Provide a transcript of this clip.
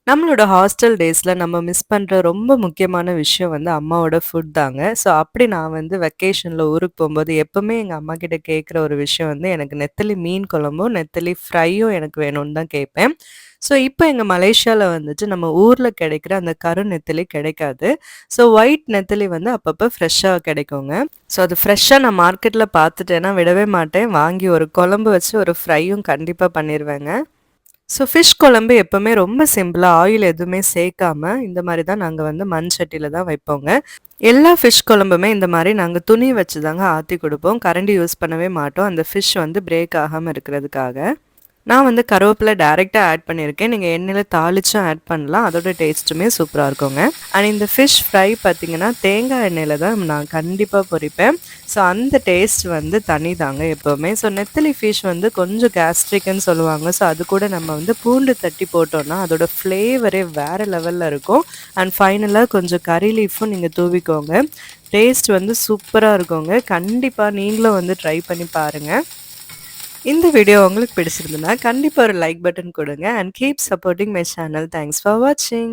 நம்மளோட ஹாஸ்டல் டேஸ்ல நம்ம மிஸ் பண்ற ரொம்ப முக்கியமான விஷயம் வந்து அம்மாவோட ஃபுட் தாங்க. ஸோ அப்படி நான் வந்து வெக்கேஷன்ல ஊருக்கு போம்போது எப்பவுமே எங்க அம்மா கிட்ட கேட்குற ஒரு விஷயம் வந்து எனக்கு நெத்தலி மீன் குழம்பும், நெத்தலி ஃப்ரையும் எனக்கு வேணும்னு தான் கேட்பேன். ஸோ இப்போ எங்க மலேசியால வந்துட்டு நம்ம ஊர்ல கிடைக்கிற அந்த கரு நெத்தலி கிடைக்காது. ஸோ ஒயிட் நெத்தலி வந்து அப்பப்போ ஃப்ரெஷ்ஷா கிடைக்குங்க. ஸோ அது ஃப்ரெஷ்ஷா நான் மார்க்கெட்ல பார்த்துட்டேன்னா விடவே மாட்டேன். வாங்கி ஒரு குழம்பு வச்சு ஒரு ஃப்ரையும் கண்டிப்பா பண்ணிருவேங்க. ஸோ ஃபிஷ் குழம்பு எப்பவுமே ரொம்ப சிம்பிளா ஆயில் எதுவுமே சேர்க்காம, இந்த மாரி தான் நாங்க வந்து மண் சட்டியில தான் வைப்போங்க. எல்லா ஃபிஷ் குழம்புமே இந்த மாரி நாங்க துணி வச்சு தாங்க ஆத்தி குடுப்போம். கரண்டி யூஸ் பண்ணவே மாட்டோம். அந்த ஃபிஷ் வந்து பிரேக் ஆகாம இருக்கிறதுக்காக. நான் வந்து கருவேப்பில டைரக்ட்டா ஆட் பண்ணியிருக்கேன். நீங்க எண்ணெயில தாளிச்சும் ஆட் பண்ணலாம். அதோட டேஸ்ட்டுமே சூப்பரா இருக்குங்க. அண்ட் இந்த ஃபிஷ் ஃப்ரை பார்த்தீங்கன்னா, தேங்காய் எண்ணெயில தான் நான் கண்டிப்பா பொரிப்பேன். ஸோ அந்த டேஸ்ட் வந்து தனிதாங்க எப்பவுமே. ஸோ நெத்தலி ஃபிஷ் வந்து கொஞ்சம் கேஸ்ட்ரிக்ன்னு சொல்லுவாங்க. ஸோ அது கூட நம்ம வந்து பூண்டு தட்டி போட்டோம்னா, அதோட ஃப்ளேவரே வேற லெவல்ல இருக்கும். அண்ட் ஃபைனலா கொஞ்சம் கறி லீஃபும் நீங்க தூவிக்கோங்க. டேஸ்ட் வந்து சூப்பரா இருக்குங்க. கண்டிப்பா நீங்களும் வந்து ட்ரை பண்ணி பாருங்க. இந்த வீடியோ உங்களுக்கு பிடிச்சிருந்ததுன்னா கண்டிப்பா ஒரு லைக் பட்டன் கொடுங்க and keep supporting my channel. Thanks for வாட்சிங்.